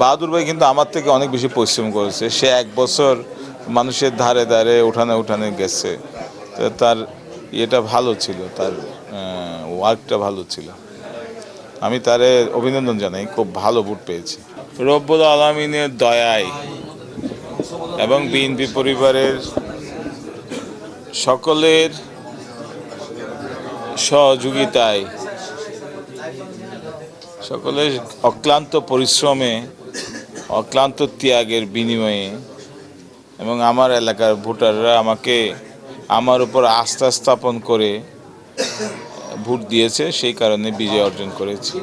বাহাদুর ভাই কিন্তু আমার থেকে অনেক বেশি পরিশ্রম করেছে। সে 1 বছর মানুষের ধারে ধারে উঠানে উঠানে গেছে। তো তার ইয়েটা ভালো ছিল, তার ওয়ার্কটা ভালো ছিল। আমি তারে অভিনন্দন জানাই, খুব ভালো ভোট পেয়েছে রব্বুল আলামিনের দয়ায় এবং বিএনপি পরিবারের সকলের সহযোগিতায়, সকলের অক্লান্ত পরিশ্রমে, অক্লান্ত ত্যাগের বিনিময়ে এবং আমার এলাকার ভোটাররা আমাকে আমার উপর আস্থা স্থাপন করে ভোট দিয়েছে, সেই কারণে বিজয় অর্জন করেছি।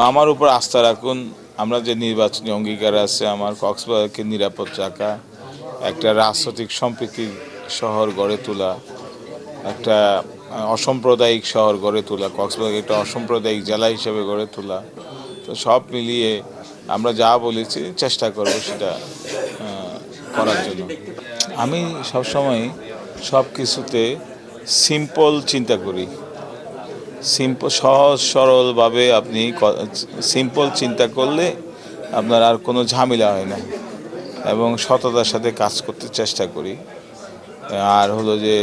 আমার উপর আস্থা রাখুন। আমরা যে নির্বাচনী অঙ্গীকার আছে, আমার কক্সবাজারকে নিরাপদ রাখা, একটা রাজনৈতিক সম্প্রীতির শহর গড়ে তোলা, একটা অসাম্প্রদায়িক শহর গড়ে তোলা, কক্সবাজার একটা অসাম্প্রদায়িক জেলা হিসেবে গড়ে তোলা, তো সব মিলিয়ে আমরা যা বলেছি চেষ্টা করব সেটা করার জন্য। আমি সবসময় সব কিছুতে সিম্পল চিন্তা করি। সহজ সরলভাবে আপনি সিম্পল চিন্তা করলে আপনার আর কোনো ঝামেলা হয় না, এবং সততার সাথে কাজ করতে চেষ্টা করি। আর হলো যে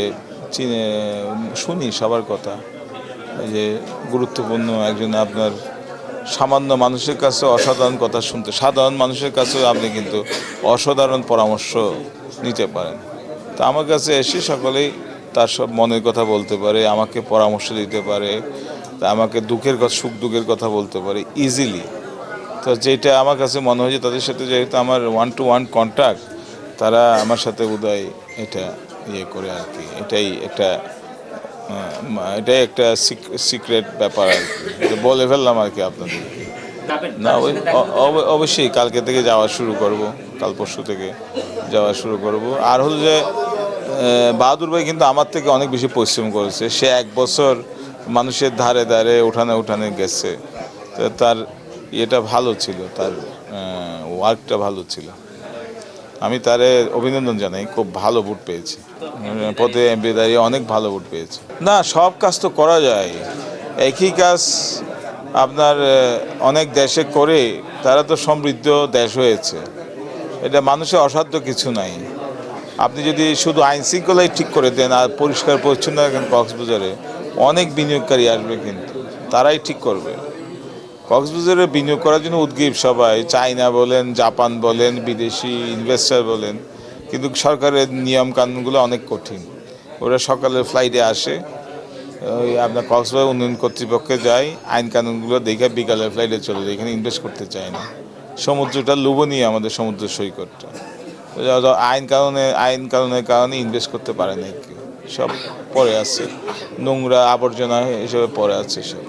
শুনি সবার কথা, যে গুরুত্বপূর্ণ একজন আপনার সামান্য মানুষের কাছে অসাধারণ কথা শুনতে, সাধারণ মানুষের কাছেও আপনি কিন্তু অসাধারণ পরামর্শ নিতে পারেন। তা আমার কাছে এসে সকলেই তার সব মনের কথা বলতে পারে, আমাকে পরামর্শ দিতে পারে, তা আমাকে দুঃখের কথা, সুখ দুঃখের কথা বলতে পারে ইজিলি। তো যেটা আমার কাছে মনে হয় যে তাদের সাথে যেহেতু আমার 1-to-1 কন্ট্যাক্ট, তারা আমার সাথে বোধহয় এটা ইয়ে করে আর কি। এটাই একটা সিক্রেট ব্যাপার আর কি, বলে ফেললাম আর কি আপনাদেরকে। না, অবশ্যই কালকে থেকে যাওয়া শুরু করব, কাল পরশু থেকে যাওয়া শুরু করব। আর হলো যে বাহাদুর ভাই কিন্তু আমার থেকে অনেক বেশি পরিশ্রম করেছে। সে 1 বছর মানুষের ধারে ধারে উঠানে উঠানে গেছে। তো তার ইয়েটা ভালো ছিল, তার ওয়ার্কটা ভালো ছিল। আমি তারে অভিনন্দন জানাই, খুব ভালো ভোট পেয়েছে, পথে এমপি দাঁড়িয়ে অনেক ভালো ভোট পেয়েছে। না, সব কাজ তো করা যায়, একই কাজ আপনার অনেক দেশে করে তারা তো সমৃদ্ধ দেশ হয়েছে। এটা মানুষের অসাধ্য কিছু নাই। আপনি যদি শুধু আইন শৃঙ্খলাই ঠিক করে দেন আর পরিষ্কার পরিচ্ছন্ন রাখেন কক্সবাজারে, অনেক বিনিয়োগকারী আসবে, কিন্তু তারাই ঠিক করবে। কক্সবাজারে বিনিয়োগ করার জন্য উদ্গ্রীব সবাই, চায়না বলেন, জাপান বলেন, বিদেশি ইনভেস্টার বলেন, কিন্তু সরকারের নিয়ম কানুনগুলো অনেক কঠিন। ওরা সকালের ফ্লাইটে আসে, ওই আপনার কক্সবাজার উন্নয়ন কর্তৃপক্ষে যায়, আইন কানুনগুলো দেখে বিকালের ফ্লাইটে চলে যায়, এখানে ইনভেস্ট করতে চায় না। সমুদ্রটা লোভনীয়, আমাদের সমুদ্র সৈকতটা, আইন কানুনের কারণে ইনভেস্ট করতে পারে না, সব পড়ে আছে, নোংরা আবর্জনা হিসেবে পড়ে আছে সব।